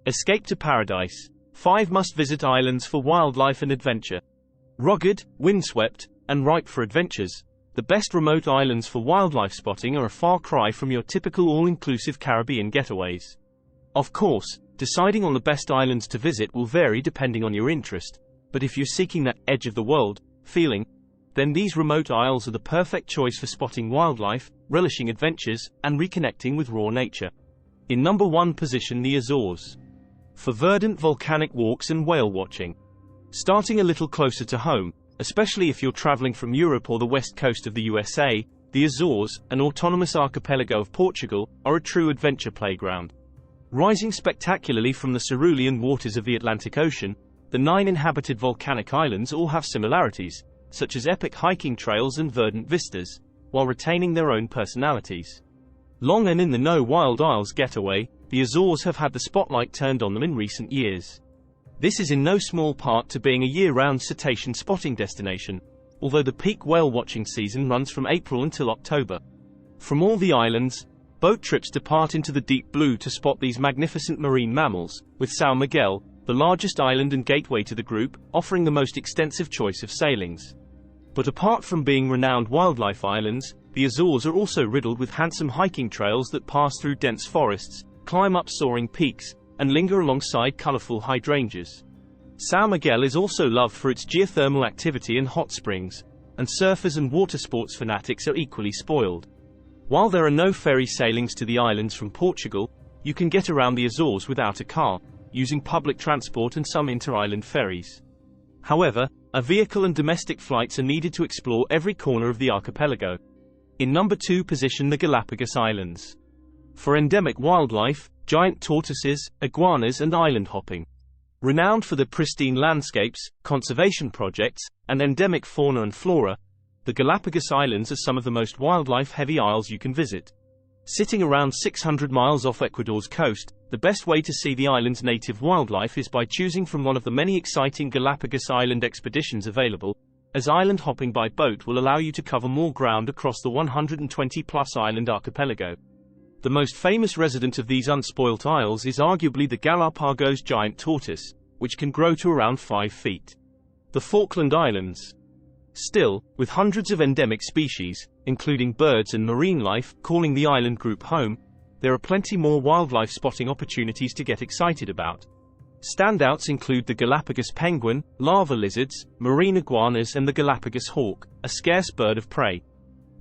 Escape to paradise. 5 must-visit islands for wildlife and adventure. Rugged, windswept, and ripe for adventures, the best remote islands for wildlife spotting are a far cry from your typical all-inclusive Caribbean getaways. Of course, deciding on the best islands to visit will vary depending on your interest, but if you're seeking that edge-of-the-world feeling, then these remote isles are the perfect choice for spotting wildlife, relishing adventures, and reconnecting with raw nature. In number 1 position, the Azores. For verdant volcanic walks and whale watching. Starting a little closer to home, especially if you're traveling from Europe or the west coast of the USA, the Azores, an autonomous archipelago of Portugal, are a true adventure playground. Rising spectacularly from the cerulean waters of the Atlantic Ocean, the 9 inhabited volcanic islands all have similarities, such as epic hiking trails and verdant vistas, while retaining their own personalities. Long and in the know Wild Isles getaway, the Azores have had the spotlight turned on them in recent years. This is in no small part to being a year-round cetacean spotting destination, although the peak whale watching season runs from April until October. From all the islands, boat trips depart into the deep blue to spot these magnificent marine mammals, with São Miguel, the largest island and gateway to the group, offering the most extensive choice of sailings. But apart from being renowned wildlife islands, the Azores are also riddled with handsome hiking trails that pass through dense forests, climb up soaring peaks, and linger alongside colorful hydrangeas. São Miguel is also loved for its geothermal activity and hot springs, and surfers and water sports fanatics are equally spoiled. While there are no ferry sailings to the islands from Portugal, you can get around the Azores without a car, using public transport and some inter-island ferries. However, a vehicle and domestic flights are needed to explore every corner of the archipelago. In number 2 position, the Galapagos Islands. For endemic wildlife, giant tortoises, iguanas and island hopping. Renowned for the pristine landscapes, conservation projects, and endemic fauna and flora, the Galapagos Islands are some of the most wildlife-heavy isles you can visit. Sitting around 600 miles off Ecuador's coast, the best way to see the island's native wildlife is by choosing from one of the many exciting Galapagos Island expeditions available, as island hopping by boat will allow you to cover more ground across the 120-plus island archipelago. The most famous resident of these unspoilt isles is arguably the Galapagos giant tortoise, which can grow to around 5 feet. The Falkland Islands. Still, with hundreds of endemic species, including birds and marine life, calling the island group home, there are plenty more wildlife spotting opportunities to get excited about. Standouts include the Galapagos penguin, lava lizards, marine iguanas and the Galapagos hawk, a scarce bird of prey.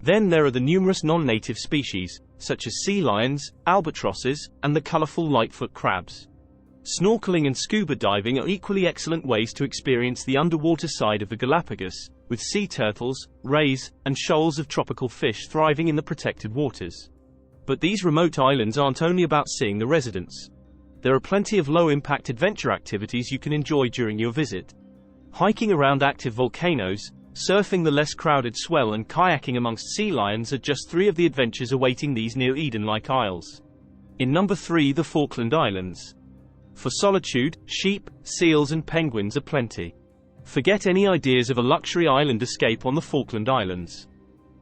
Then there are the numerous non-native species, such as sea lions, albatrosses, and the colorful lightfoot crabs. Snorkeling and scuba diving are equally excellent ways to experience the underwater side of the Galapagos, with sea turtles, rays, and shoals of tropical fish thriving in the protected waters. But these remote islands aren't only about seeing the residents. There are plenty of low-impact adventure activities you can enjoy during your visit. Hiking around active volcanoes, surfing the less crowded swell and kayaking amongst sea lions are just 3 of the adventures awaiting these near-Eden-like isles. In number 3, the Falkland Islands. For solitude, sheep, seals and penguins are plenty. Forget any ideas of a luxury island escape on the Falkland Islands.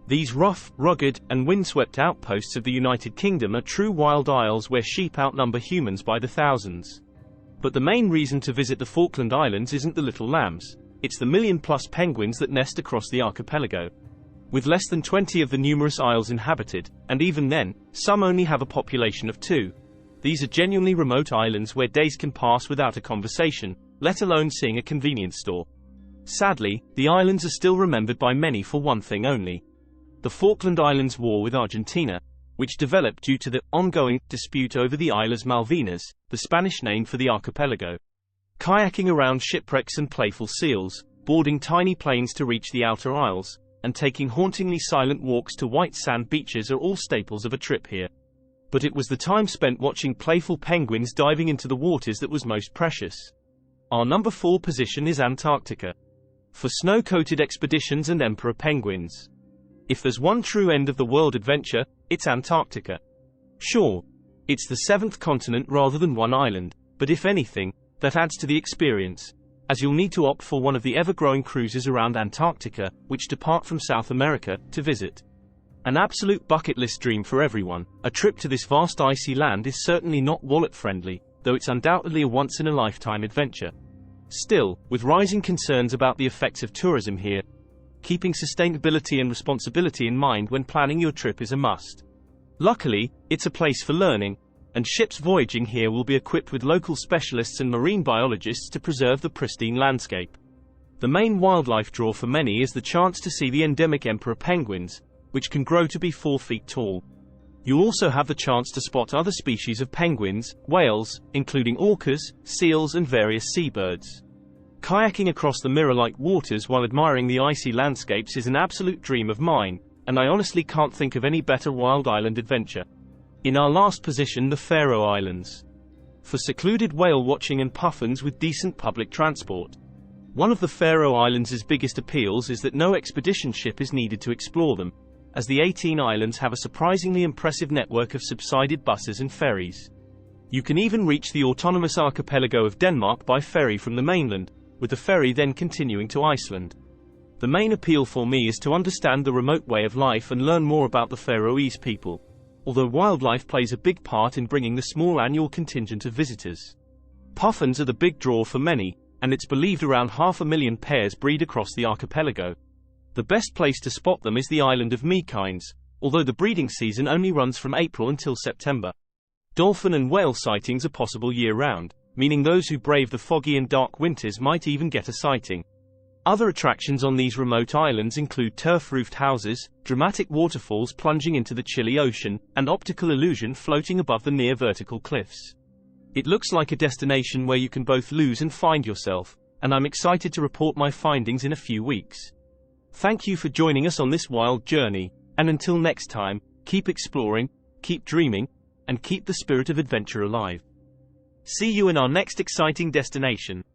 These rough, rugged, and windswept outposts of the United Kingdom are true wild isles where sheep outnumber humans by the thousands. But the main reason to visit the Falkland Islands isn't the little lambs. It's the million-plus penguins that nest across the archipelago. With less than 20 of the numerous isles inhabited, and even then, some only have a population of 2. These are genuinely remote islands where days can pass without a conversation, let alone seeing a convenience store. Sadly, the islands are still remembered by many for one thing only: the Falkland Islands War with Argentina, which developed due to the ongoing dispute over the Islas Malvinas, the Spanish name for the archipelago. Kayaking around shipwrecks and playful seals, boarding tiny planes to reach the outer isles, and taking hauntingly silent walks to white sand beaches are all staples of a trip here. But it was the time spent watching playful penguins diving into the waters that was most precious. Our number 4 position is Antarctica. For snow-coated expeditions and emperor penguins. If there's one true end-of-the-world adventure, it's Antarctica. Sure, it's the 7th continent rather than one island, but if anything, that adds to the experience, as you'll need to opt for one of the ever-growing cruises around Antarctica, which depart from South America, to visit. An absolute bucket list dream for everyone, a trip to this vast icy land is certainly not wallet-friendly, though it's undoubtedly a once-in-a-lifetime adventure. Still, with rising concerns about the effects of tourism here, keeping sustainability and responsibility in mind when planning your trip is a must. Luckily, it's a place for learning, and ships voyaging here will be equipped with local specialists and marine biologists to preserve the pristine landscape. The main wildlife draw for many is the chance to see the endemic emperor penguins, which can grow to be 4 feet tall. You'll also have the chance to spot other species of penguins, whales, including orcas, seals and various seabirds. Kayaking across the mirror-like waters while admiring the icy landscapes is an absolute dream of mine, and I honestly can't think of any better wild island adventure. In our last position, the Faroe Islands. For secluded whale watching and puffins with decent public transport. One of the Faroe Islands' biggest appeals is that no expedition ship is needed to explore them, as the 18 islands have a surprisingly impressive network of subsided buses and ferries. You can even reach the autonomous archipelago of Denmark by ferry from the mainland, with the ferry then continuing to Iceland. The main appeal for me is to understand the remote way of life and learn more about the Faroese people, although wildlife plays a big part in bringing the small annual contingent of visitors. Puffins are the big draw for many, and it's believed around 500,000 pairs breed across the archipelago. The best place to spot them is the island of Mykines, although the breeding season only runs from April until September. Dolphin and whale sightings are possible year-round, meaning those who brave the foggy and dark winters might even get a sighting. Other attractions on these remote islands include turf-roofed houses, dramatic waterfalls plunging into the chilly ocean, and optical illusion floating above the near-vertical cliffs. It looks like a destination where you can both lose and find yourself, and I'm excited to report my findings in a few weeks. Thank you for joining us on this wild journey, and until next time, keep exploring, keep dreaming, and keep the spirit of adventure alive. See you in our next exciting destination.